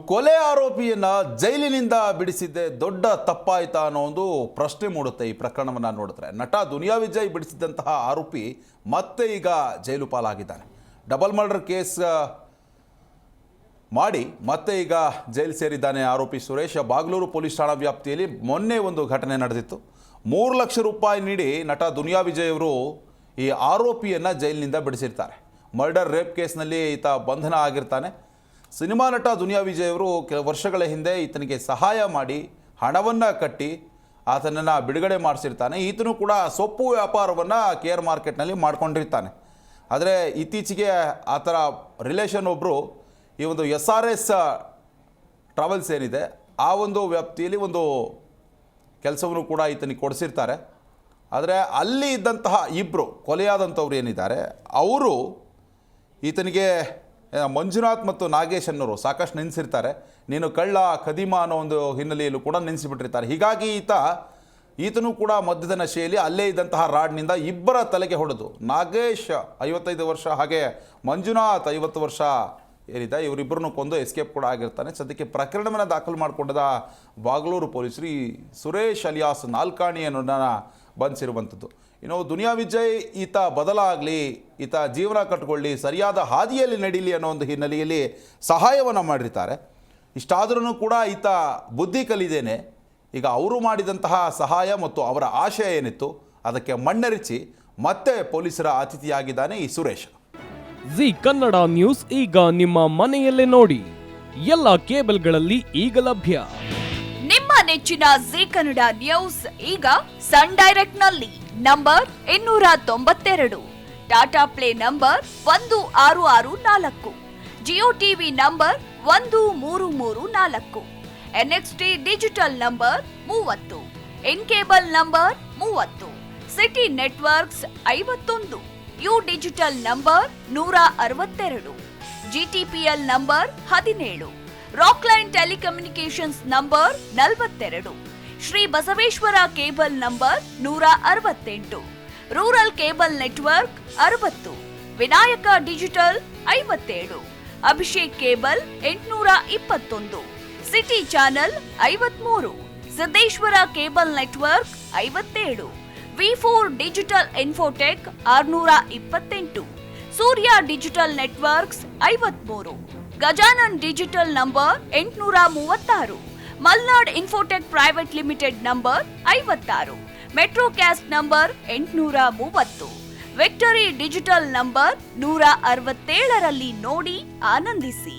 ಕೊಲೆ ಆರೋಪಿಯನ್ನ ಜೈಲಿನಿಂದ ಬಿಡಿಸಿದ್ದೆ ದೊಡ್ಡ ತಪ್ಪಾಯ್ತಾ ಅನ್ನೋ ಒಂದು ಪ್ರಶ್ನೆ ಮೂಡುತ್ತೆ ಈ ಪ್ರಕರಣವನ್ನು ನೋಡಿದ್ರೆ. ನಟ ದುನಿಯಾ ವಿಜಯ್ ಬಿಡಿಸಿದಂತಹ ಆರೋಪಿ ಮತ್ತೆ ಈಗ ಜೈಲು ಪಾಲಾಗಿದ್ದಾನೆ. ಡಬಲ್ ಮರ್ಡರ್ ಕೇಸ್ ಮಾಡಿ ಮತ್ತೆ ಈಗ ಜೈಲು ಸೇರಿದ್ದಾನೆ ಆರೋಪಿ ಸುರೇಶ್. ಬಾಗ್ಲೂರು ಪೊಲೀಸ್ ಠಾಣಾ ವ್ಯಾಪ್ತಿಯಲ್ಲಿ ಮೊನ್ನೆ ಒಂದು ಘಟನೆ ನಡೆದಿತ್ತು. 3 ಲಕ್ಷ ರೂಪಾಯಿ ನೀಡಿ ನಟ ದುನಿಯಾ ವಿಜಯ್ ಅವರು ಈ ಆರೋಪಿಯನ್ನು ಜೈಲಿನಿಂದ ಬಿಡಿಸಿರ್ತಾರೆ. ಮರ್ಡರ್ ರೇಪ್ ಕೇಸ್ನಲ್ಲಿ ಈತ ಬಂಧನ ಆಗಿರ್ತಾನೆ. ಸಿನಿಮಾ ನಟ ದುನಿಯಾ ವಿಜಯ್ ಅವರು ಕೆಲ ವರ್ಷಗಳ ಹಿಂದೆ ಈತನಿಗೆ ಸಹಾಯ ಮಾಡಿ ಹಣವನ್ನು ಕಟ್ಟಿ ಆತನನ್ನು ಬಿಡುಗಡೆ ಮಾಡಿಸಿರ್ತಾನೆ. ಈತನು ಕೂಡ ಸೊಪ್ಪು ವ್ಯಾಪಾರವನ್ನು KR ಮಾರ್ಕೆಟ್ನಲ್ಲಿ ಮಾಡ್ಕೊಂಡಿರ್ತಾನೆ. ಆದರೆ ಇತ್ತೀಚೆಗೆ ಆ ಥರ ರಿಲೇಷನ್ ಒಬ್ಬರು ಈ ಒಂದು SRS ಟ್ರಾವೆಲ್ಸ್ ಏನಿದೆ ಆ ಒಂದು ವ್ಯಾಪ್ತಿಯಲ್ಲಿ ಒಂದು ಕೆಲಸವನ್ನು ಕೂಡ ಈತನಿಗೆ ಕೊಡಿಸಿರ್ತಾರೆ. ಆದರೆ ಅಲ್ಲಿ ಇದ್ದಂತಹ ಇಬ್ಬರು ಕೊಲೆಯಾದಂಥವ್ರು ಏನಿದ್ದಾರೆ ಅವರು ಈತನಿಗೆ ಮಂಜುನಾಥ್ ಮತ್ತು ನಾಗೇಶ್ ಅನ್ನೋರು ಸಾಕಷ್ಟು ನೆನೆಸಿರ್ತಾರೆ. ನೀನು ಕಳ್ಳ ಖದೀಮ ಅನ್ನೋ ಒಂದು ಹಿನ್ನೆಲೆಯಲ್ಲೂ ಕೂಡ ನೆನೆಸಿಬಿಟ್ಟಿರ್ತಾರೆ. ಹೀಗಾಗಿ ಈತನೂ ಕೂಡ ಮದ್ಯದ ನಶೆಯಲ್ಲಿ ಅಲ್ಲೇ ಇದ್ದಂತಹ ರಾಡ್ನಿಂದ ಇಬ್ಬರ ತಲೆಗೆ ಹೊಡೆದು, ನಾಗೇಶ್ 55 ವರ್ಷ ಹಾಗೆ ಮಂಜುನಾಥ್ 50 ವರ್ಷ ಏನಿದೆ ಇವರಿಬ್ಬರನ್ನು ಕೊಂದು ಎಸ್ಕೇಪ್ ಕೂಡ ಆಗಿರ್ತಾನೆ. ಸದ್ಯಕ್ಕೆ ಪ್ರಕರಣವನ್ನು ದಾಖಲು ಮಾಡಿಕೊಂಡದ ಬಾಗ್ಲೂರು ಪೊಲೀಸರು ಈ ಸುರೇಶ್ ಅಲಿಯಾಸ್ ನಾಲ್ಕಾಣಿ ಅನ್ನೋದನ್ನು ಬಂಧಿಸಿರುವಂಥದ್ದು. ಇನ್ನು ದುನಿಯಾ ವಿಜಯ್ ಈತ ಬದಲಾಗಲಿ, ಈತ ಜೀವನ ಕಟ್ಟಿಕೊಳ್ಳಿ, ಸರಿಯಾದ ಹಾದಿಯಲ್ಲಿ ನಡೀಲಿ ಅನ್ನೋ ಒಂದು ಹಿನ್ನೆಲೆಯಲ್ಲಿ ಸಹಾಯವನ್ನು ಮಾಡಿರ್ತಾರೆ. ಇಷ್ಟಾದ್ರೂ ಕೂಡ ಈತ ಬುದ್ಧಿ ಕಲಿದೇನೆ ಈಗ ಅವರು ಮಾಡಿದಂತಹ ಸಹಾಯ ಮತ್ತು ಅವರ ಆಶಯ ಏನಿತ್ತು ಅದಕ್ಕೆ ಮಣ್ಣೆರಚಿ ಮತ್ತೆ ಪೊಲೀಸರ ಅತಿಥಿಯಾಗಿದ್ದಾನೆ ಈ ಸುರೇಶ್. ಜಿ ಕನ್ನಡ ನ್ಯೂಸ್ ಈಗ ನಿಮ್ಮ ಮನೆಯಲ್ಲೇ ನೋಡಿ. ಎಲ್ಲ ಕೇಬಲ್ಗಳಲ್ಲಿ ಈಗ ಲಭ್ಯ. ನಿಮ್ಮ ನೆಚ್ಚಿನ ಜಿ ಕನ್ನಡ ನ್ಯೂಸ್ ಈಗ ಸನ್ ಡೈರೆಕ್ಟ್ ನಲ್ಲಿ number 292, Tata play number 1664, Jio TV number 1334, NXT digital number 30, in cable number 30, city networks 51, U digital number 162, GTPL number 17, Rockline telecommunications number 42, Shri Basaveshwara cable number 168, rural cable network 60, Vinayaka digital 57, Abhishek cable 821, city channel 53, Siddeshwara cable network 57, V4 digital Infotech 628, Surya digital networks 53, Gajanan digital number 836, Malnad Infotech private limited number 56, metro cast number 830, victory digital number 167ರಲ್ಲಿ ನೋಡಿ ಆನಂದಿಸಿ.